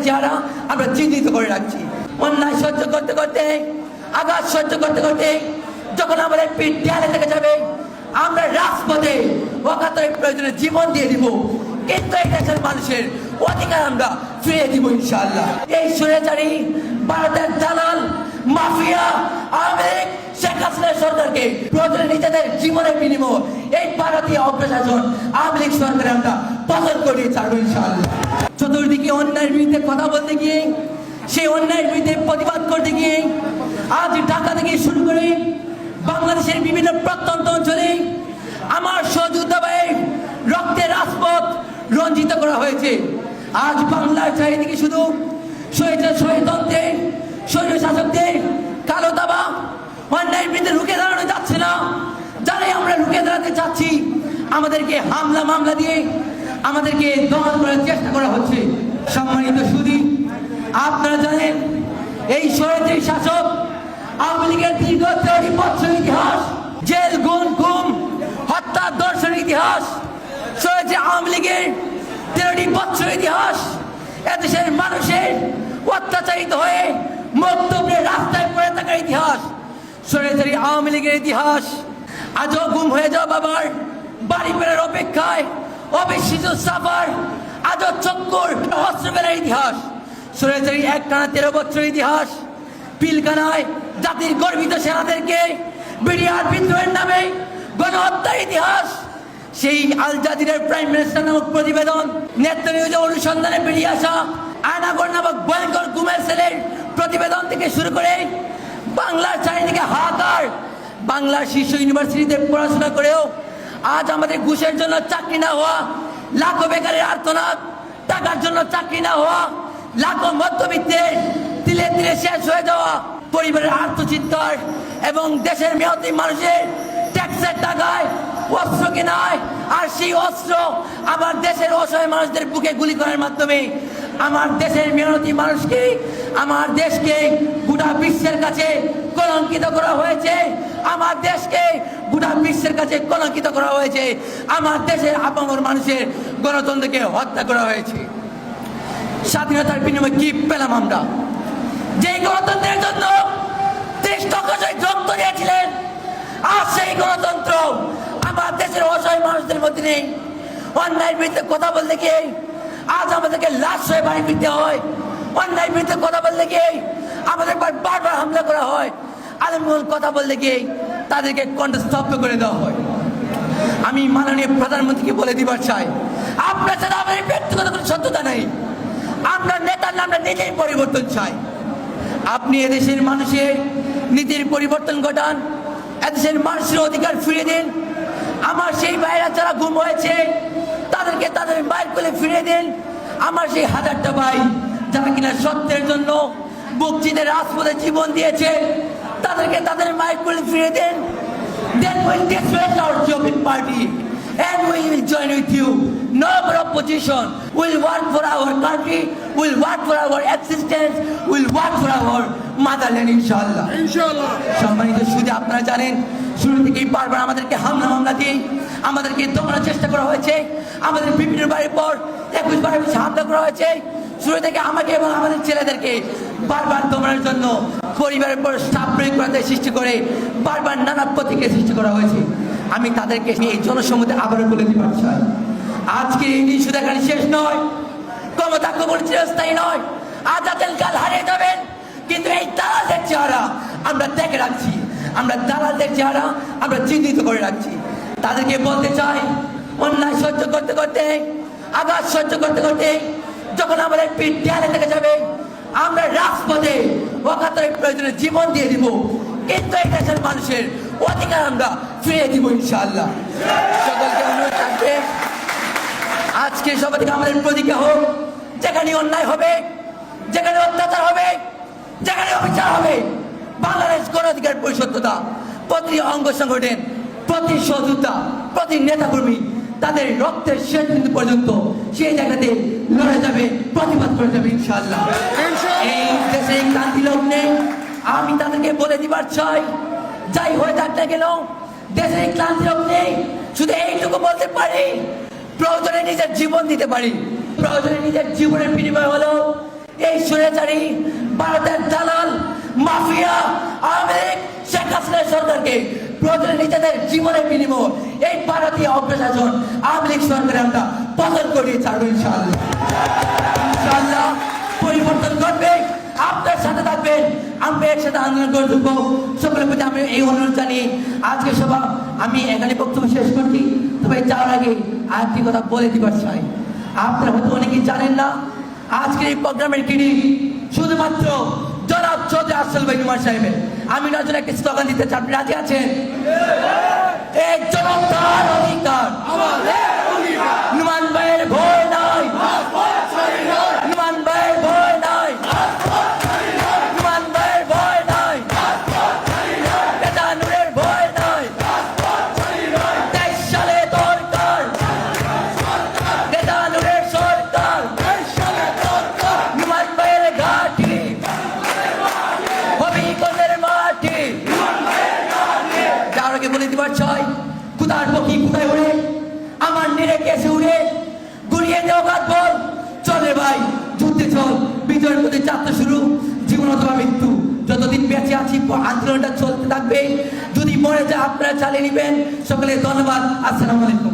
চেহারা আমরা চিহ্নিত করে রাখছি। অন্যায় সহ্য করতে করতে, আঘাত সহ্য করতে করতে যখন আমাদের পিঠ দেয়ালে থেকে যাবে, আমরা রাজপথে অকাতরে প্রয়োজনে জীবন দিয়ে দিব, কিন্তু এই দেশের মানুষের অধিকার আমরা ফিরিয়ে দিব ইনশাআল্লাহ। এই স্বৈরাচারী ভারতের দালাল মাফিয়া আওয়ামী লীগ শেখ হাসিনা সরকারকে প্রয়োজনে নিজেদের জীবনের বিনিময় এই ভারতীয় অপ্রশাসন আওয়ামী লীগ সরকারে আমরা পতন করিয়ে ছাড়বো ইনশাআল্লাহ। চতুর্দিকে অন্যায়ের বিরুদ্ধে কথা বলতে গিয়ে, সেই অন্যায়ের বিরুদ্ধে প্রতিবাদ করতে গিয়ে আজ ঢাকা থেকে শুরু করে বাংলাদেশের বিভিন্ন প্রত্যন্ত অঞ্চলে আমার সহযোদ্ধা ভাইয়ের রক্তের রাজপথ রঞ্জিত করা হয়েছে। আজ বাংলার চারিদিকে শুধু স্বৈরতন্ত্রের, স্বৈর শাসকদের কালো দাবা অন্যায়ের বিরুদ্ধে রুখে দাঁড়ানো যাচ্ছে না। যারাই আমরা রুখে দাঁড়াতে চাচ্ছি, আমাদেরকে হামলা মামলা দিয়ে আমাদেরকে দমন করার চেষ্টা করা হচ্ছে। সম্মানিত সুধী, আপনারা জানেন এই স্বৈরাচারী শাসক আওয়ামী লীগের দীর্ঘ 30 বছর ইতিহাস, জেল গুম হত্যা দর্শন ইতিহাস, স্বৈরাচারী আওয়ামী লীগের 13 বছর ইতিহাস, এদেশের মানুষের অত্যাচারিত হয়ে মন্তব্যে রাস্তায় পড়ে থাকার ইতিহাস, স্বৈরাচারী আওয়ামী লীগের ইতিহাস। আজও গুম হয়ে যাওয়া বাবার বাড়ি ফেরার অপেক্ষায় অবিশ্বাস্য সাফার, আজও চক্কর অস্ত্র ফেরার ইতিহাস, স্বৈরাচারী একটানা 13 বছর ইতিহাস, পিলখানায় জাতির গর্বিত সেনাদেরকে বিডিআর বিদ্রোহের নামে গণহত্যার ইতিহাস, সেই আল জাজিরার প্রাইম মিনিস্টার নামক প্রতিবেদন, নেত্রনিয়োগ অনুসন্ধানে বেরিয়ে আসা আয়নাগর নামক ভয়ঙ্কর গুমের সেলের প্রতিবেদন থেকে শুরু করে বাংলার চারিদিকে হাহাকার। বাংলার শীর্ষ ইউনিভার্সিটিতে পড়াশোনা করেও আজ আমাদের ঘুষের জন্য চাকরি না হওয়া, লাখো বেকারের আর্তনাদ, টাকার জন্য চাকরি না হওয়া, লাখো মধ্যবিত্তের তিলে তিলে শেষ হয়ে যাওয়া পরিবারের আত্মচিৎকার এবং দেশের মেহনতি মানুষের ট্যাক্সের টাকায় অস্ত্র কেনায়, আর সেই অস্ত্র আমার দেশের অসহায় মানুষদের বুকে গুলি করার মাধ্যমে আমার দেশের মেহনতি মানুষকে, আমার দেশকে গোটা বিশ্বের কাছে কলঙ্কিত করা হয়েছে। আমার দেশকে গোটা বিশ্বের কাছে কলঙ্কিত করা হয়েছে। আমার দেশের আপামর মানুষের গণতন্ত্রকে হত্যা করা হয়েছে। স্বাধীনতার বিনিময়ে কি পেলাম আমরা? যে গণতন্ত্রের জন্য 30 লক্ষ রক্ত দিয়েছিলেন, আর সেই গণতন্ত্র আমার দেশের অসহায় মানুষদের মধ্যে নেই। অন্যায়ের বিরুদ্ধে কথা বলতে গিয়ে আজ আমাদেরকে লাশ হয়ে বাড়ি ফিরতে হয়। অন্যায়ের বিরুদ্ধে কথা বলতে গিয়ে আমাদের বারবার হামলা করা হয়। আলমুল কথা বলতে গিয়ে তাদেরকে কণ্ঠস্তব্ধ করে দেওয়া হয়। আমি মাননীয় প্রধানমন্ত্রীকে বলে দিবার চাই, আপনার সাথে আমাদের ব্যক্তিগত কোনো সত্যতা নেই। আমরা নেতার নামে নিজেই পরিবর্তন চাই। আপনি এদেশের মানুষের নীতির পরিবর্তন ঘটান, এদেশের মানুষের অধিকার ফিরিয়ে দিন। আমার সেই ভাইরা যারা গুম হয়েছে তাদেরকে তাদের মায়ের কোলে ফিরিয়ে দিন। আমার সেই হাজারটা ভাই যারা কিনা সত্যের জন্য বুক চিনে রাজপথে জীবন দিয়েছে তাদেরকে তাদের মায়ের কোলে ফিরিয়ে দিন। Then we'll disband our jobbing party and we will join with you. No more opposition. We'll work for our country. We'll work for our existence. We'll work for our motherland, inshallah. ইনশাআল্লাহ। সম্মানিত সুধী, আপনারা জানেন শুরু থেকেই বারবার আমাদেরকে হামলা মামলা দিয়ে আমাদেরকে দমানোর চেষ্টা করা হয়েছে। আমাদের বিভিন্ন বাড়ির পর 21 বারের বেশি হামলা করা হয়েছে। শুরু থেকে আমাকে এবং আমাদের ছেলেদেরকে বারবার দমানোর জন্য পরিবারের পর চাপ প্রয়োগ করাতে সৃষ্টি করে বারবার নানা প্রতিক্রিয়া সৃষ্টি করা হয়েছে। আমি তাদেরকে এই জনসম্মুখে আবারও বলে দিতে চাই, আজকে এই দিন শুধু এখানে শেষ নয়। ক্ষমতা কবল চিরস্থায়ী নয়, আজ আছেন কাল হারিয়ে যাবেন। কিন্তু এই দালালদের চেহারা আমরা দেখে রাখছি, আমরা দালালদের চেহারা আমরা চিহ্নিত করে রাখছি। তাদেরকে বলতে চাই, অন্যায় সহ্য করতে করতে, আঘাত সহ্য করতে করতে যখন আমাদের পিঠ দেয়ালে থেকে যাবে, আমরা রাজপথে অকাতরে প্রয়োজনে জীবন দিয়ে দিব, কিন্তু এই দেশের মানুষের অধিকার আমরা ফিরিয়ে দিব ইনশাআল্লাহ। সকলকে অনুরোধ থাকবে, আজকে সবাই থেকে আমাদের প্রতিজ্ঞা হোক, যেখানে অন্যায় হবে, যেখানে অত্যাচার হবে, যেখানে অবিচার হবে, বাংলাদেশ গণ অধিকার পরিষদটা প্রতি অঙ্গ সংগঠন, প্রতি সহযোদ্ধা, প্রতি নেতাকর্মী তাদের রক্তের শেষ বিন্দু পর্যন্ত সেই জায়গাতে লড়ে যাবে, প্রতিবাদ করে যাবে ইনশাআল্লাহ। এই দেশে ক্রান্তি লগ্নে আমি তাদেরকে বলে দিবার চাই, যাই হয়ে যাক না কেন দেশের ক্লান্তি লগ্নে শুধু এইটুকু বলতে পারি, প্রয়োজনে নিজের জীবন দিতে পারি। প্রয়োজনে নিজের জীবনের বিনিময় হলো এই সুরেচারী ভারতের দালাল মাফিয়া আওয়ামী লীগ শেখ হাসিনা সরকারকে প্রয়োজনে নিজেদের জীবনের বিনিময় এই ভারতীয় অপ্রশাসন আওয়ামী লীগ সরকারে আমরা পতন করিয়ে ছাড়বো ইনশাআল্লাহ। ইনশাআল্লাহ পরিবর্তন করবে, আপনার সাথে থাকবেন, আমরা একসাথে আন্দোলন করে দেবো। সকলের প্রতি আমি এই অনুরোধ জানিয়ে আজকে সভা আমি এখানে বক্তব্য শেষ করছি। তবে যাওয়ার আগে আরেকটি কথা বলে দিবার চাই, আপনারা হয়তো অনেকেই জানেন না, আজকের এই প্রোগ্রামের কিনি শুধুমাত্র জনাব চৌধুরী আফজল ভাই নুমান সাহেবের। আমি নজরে একটি স্লোগান দিতে চাই, আপনি রাজি আছেন? এই জনতার অধিকার, নুমান ভাইয়ের ভয় নাই, নুমান ভাইয়ের ভয় নাই, নুমান ভাইয়ের ভয় নাই, নেতা নূরের ভয় নাই। 23 সালে দরকার নেতা নূরের সরকার, নুমান ভাইয়ের ঘাটি হবিগঞ্জের মাটি। যার আগে বলে দিবার চাই, কুতার পক্ষী কোথায় উড়ে, আমার নিরে কেসে উড়ে, গুড়িয়ে দেওয়া বল চলে ভাই যুদ্ধে চল, বিজয়ের প্রতি যাত্রা শুরু, জীবন অথবা মৃত্যু। যতদিন বেঁচে আছি আন্দোলনটা চলতে থাকবে, যদি মরে যায় আপনারা চালিয়ে নেবেন। সকলে ধন্যবাদ, আসসালামু আলাইকুম।